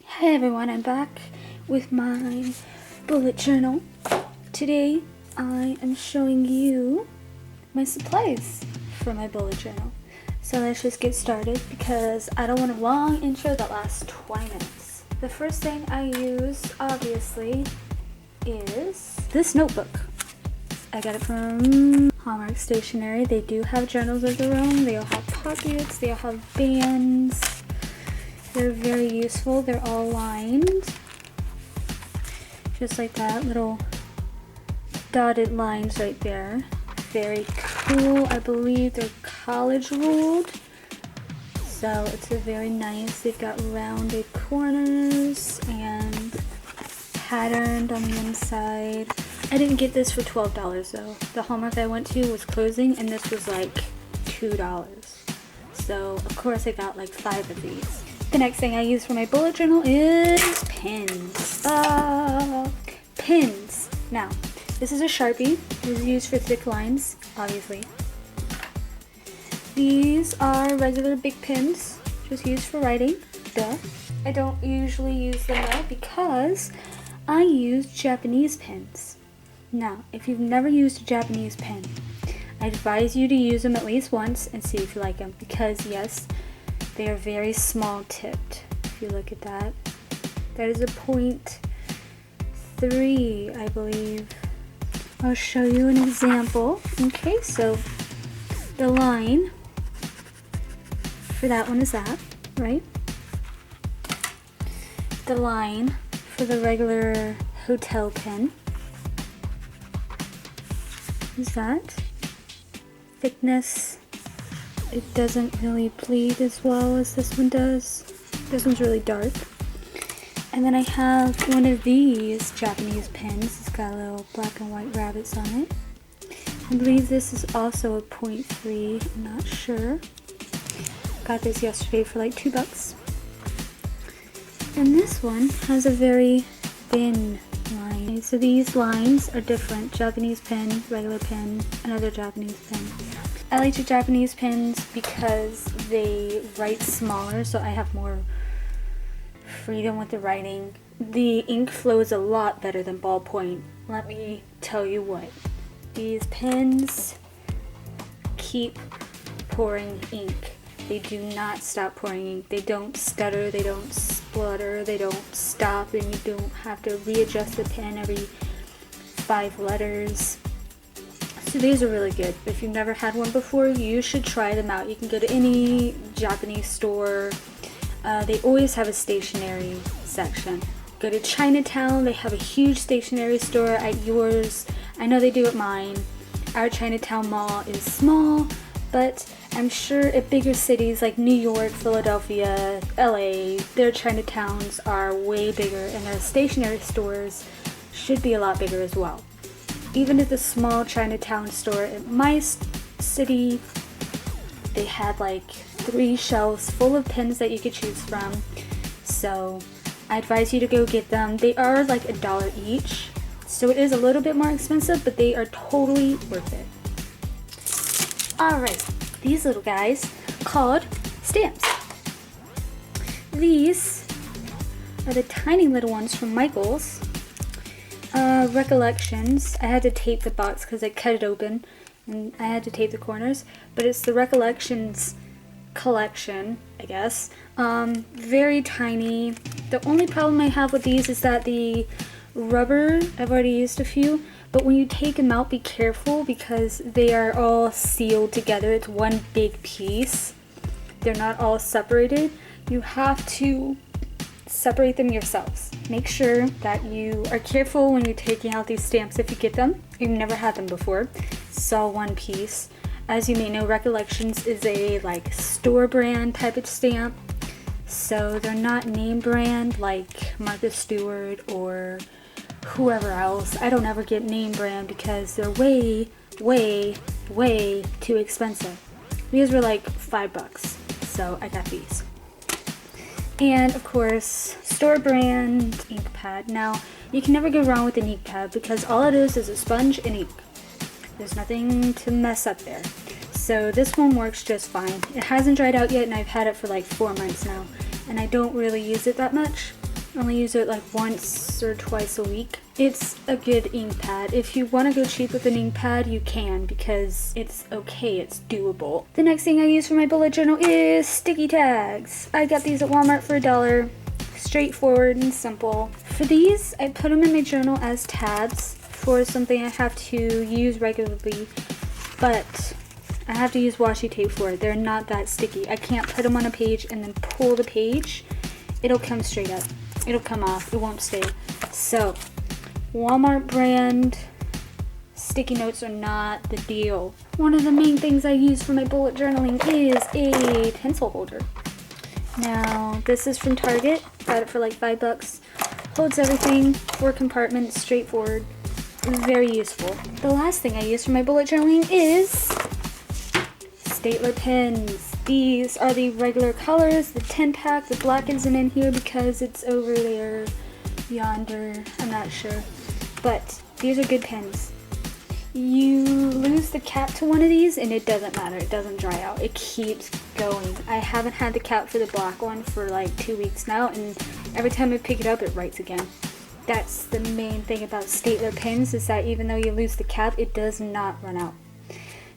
Hey everyone, I'm back with my bullet journal. Today I am showing you my supplies for my bullet journal. So let's just get started because I don't want a long intro that lasts 20 minutes. The first thing I use, obviously, is this notebook. I got it from Hallmark Stationery. They do have journals of their own. They all have pockets, they all have bands. They're very useful. They're all lined. Just like that, little dotted lines right there. Very cool. I believe they're college ruled. So it's a very nice. They've got rounded corners and patterned on the inside. I didn't get this for $12 though. The Hallmark I went to was closing and this was like $2. So of course I got like 5 of these. The next thing I use for my bullet journal is pins. Pins. Now, this is a Sharpie. It is used for thick lines, obviously. These are regular big pins, just used for writing. Duh. I don't usually use them though because I use Japanese pins. Now, if you've never used a Japanese pen, I advise you to use them at least once and see if you like them because yes, they are very small tipped. If you look at that, that is a 0.3, I believe. I'll show you an example. Okay, so the line for that one is that, right? The line for the regular hotel pen is that. Thickness, it doesn't really bleed as well as this one does. This one's really dark. And then I have one of these Japanese pens. It's got little black and white rabbits on it. I believe this is also a 0.3, I'm not sure. Got this yesterday for like $2. And this one has a very thin line. So these lines are different. Japanese pen, regular pen, another Japanese pen. I like the Japanese pens because they write smaller, so I have more freedom with the writing. The ink flows a lot better than ballpoint. Let me tell you what. These pens keep pouring ink. They do not stop pouring ink. They don't stutter, they don't splutter, they don't stop, and you don't have to readjust the pen every 5 letters. So these are really good. If you've never had one before, you should try them out. You can go to any Japanese store. They always have a stationery section. Go to Chinatown. They have a huge stationery store at yours. I know they do at mine. Our Chinatown mall is small, but I'm sure at bigger cities like New York, Philadelphia, LA, their Chinatowns are way bigger and their stationery stores should be a lot bigger as well. Even at the small Chinatown store at my city, they had like 3 shelves full of pens that you could choose from. So I advise you to go get them. They are like $1 each. So it is a little bit more expensive, but they are totally worth it. Alright, these little guys called stamps. These are the tiny little ones from Michael's. Recollections. I had to tape the box because I cut it open and I had to tape the corners, but it's the Recollections collection, I guess. Very tiny. The only problem I have with these is that the rubber, I've already used a few, but when you take them out, be careful because they are all sealed together. It's one big piece. They're not all separated. You have to separate them yourselves. Make sure that you are careful when you're taking out these stamps if you get them. You've never had them before. It's all one piece. As you may know, Recollections is a like store brand type of stamp. So they're not name brand like Martha Stewart or whoever else. I don't ever get name brand because they're way, way, way too expensive. These were like $5. So I got these. And of course, store brand ink pad. Now, you can never go wrong with an ink pad because all it is a sponge and ink. There's nothing to mess up there. So this one works just fine. It hasn't dried out yet and I've had it for like 4 months now. And I don't really use it that much. I only use it like once or twice a week. It's a good ink pad. If you want to go cheap with an ink pad, you can, because it's okay, it's doable. The next thing I use for my bullet journal is sticky tags. I got these at Walmart for $1. Straightforward and simple. For these, I put them in my journal as tabs for something I have to use regularly, but I have to use washi tape for it. They're not that sticky. I can't put them on a page and then pull the page. It'll come straight up. It'll come off. It won't stay. So, Walmart brand sticky notes are not the deal. One of the main things I use for my bullet journaling is a pencil holder. Now, this is from Target. Got it for like $5. Holds everything. 4 compartments. Straightforward. Very useful. The last thing I use for my bullet journaling is stapler pens. These are the regular colors, the 10-pack. The black isn't in here because it's over there, yonder, I'm not sure. But these are good pens. You lose the cap to one of these and it doesn't matter, it doesn't dry out. It keeps going. I haven't had the cap for the black one for like 2 weeks now, and every time I pick it up it writes again. That's the main thing about stapler pens, is that even though you lose the cap, it does not run out.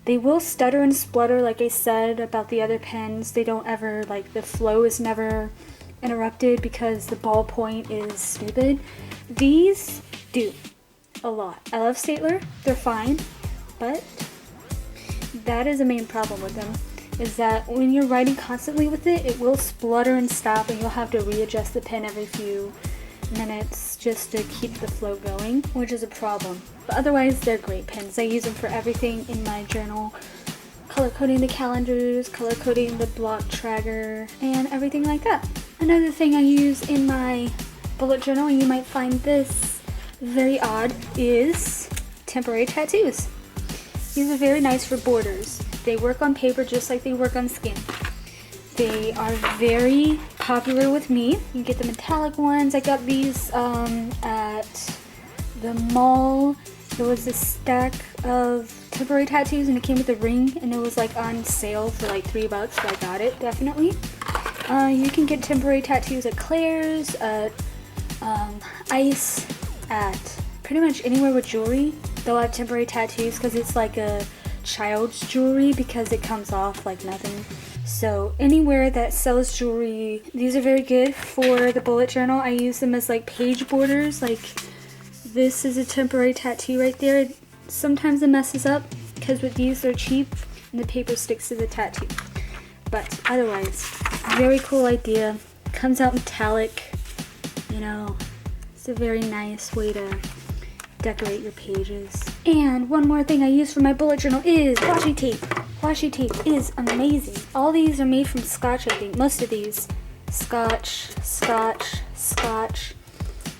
They will stutter and splutter, like I said about the other pens. They don't ever, like, the flow is never interrupted because the ballpoint is stupid. These do a lot. I love stapler, they're fine, but that is the main problem with them, is that when you're writing constantly with it, it will splutter and stop, and you'll have to readjust the pen every few minutes just to keep the flow going, which is a problem. But otherwise, they're great pens. I use them for everything in my journal. Color coding the calendars, color coding the block tracker, and everything like that. Another thing I use in my bullet journal, and you might find this very odd, is temporary tattoos. These are very nice for borders. They work on paper just like they work on skin. They are very popular with me. You can get the metallic ones. I got these at the mall. There was this stack of temporary tattoos and it came with a ring, and it was like on sale for like $3, so I got it, definitely. You can get temporary tattoos at Claire's, at Ice, at pretty much anywhere with jewelry. They'll have temporary tattoos because it's like a child's jewelry, because it comes off like nothing. So anywhere that sells jewelry, these are very good for the bullet journal. I use them as like page borders. Like, this is a temporary tattoo right there. Sometimes it messes up because with these they're cheap and the paper sticks to the tattoo. But otherwise, very cool idea. Comes out metallic, you know. It's a very nice way to decorate your pages. And one more thing I use for my bullet journal is washi tape. Washi tape is amazing. All these are made from Scotch, I think. Most of these. Scotch, Scotch, Scotch.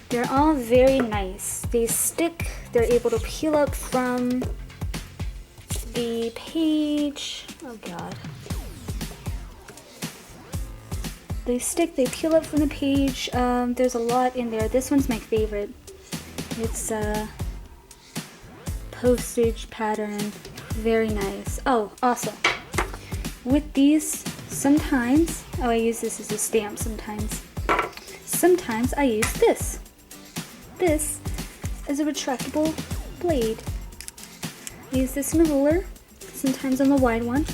They're all very nice. They stick. They're able to peel up from the page. Oh god. They stick, they peel up from the page. There's a lot in there. This one's my favorite. It's a postage pattern. Very nice. Oh, also, with these, sometimes, I use this as a stamp sometimes. Sometimes I use this. This is a retractable blade. I use this in a ruler, sometimes on the wide one.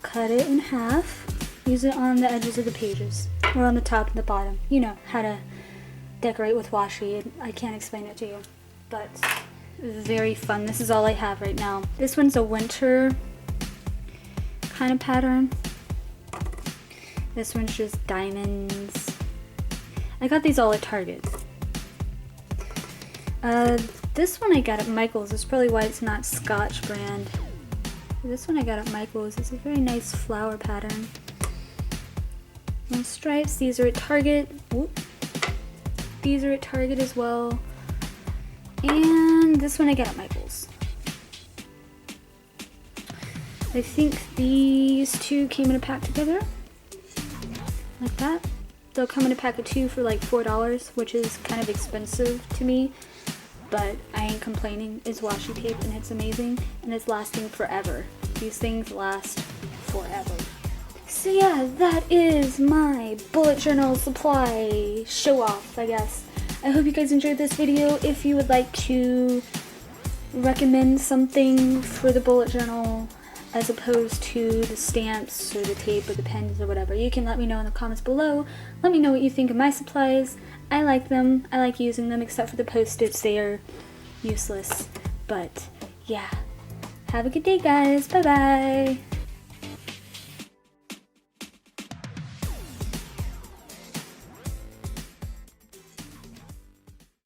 Cut it in half. Use it on the edges of the pages, or on the top and the bottom. You know how to decorate with washi. I can't explain it to you, but very fun. This is all I have right now. This one's a winter kind of pattern. This one's just diamonds. I got these all at Target. This one I got at Michael's. That's probably why it's not Scotch brand. This one I got at Michael's. It's a very nice flower pattern. And stripes. These are at Target. Whoop. These are at Target as well. And this one I got at Michael's. I think these two came in a pack together. Like that. They'll come in a pack of 2 for like $4, which is kind of expensive to me. But I ain't complaining. It's washi tape and it's amazing. And it's lasting forever. These things last forever. So yeah, that is my bullet journal supply show off, I guess. I hope you guys enjoyed this video. If you would like to recommend something for the bullet journal as opposed to the stamps or the tape or the pens or whatever, you can let me know in the comments below. Let me know what you think of my supplies. I like them. I like using them, except for the Post-its. They are useless. But yeah, have a good day, guys. Bye bye.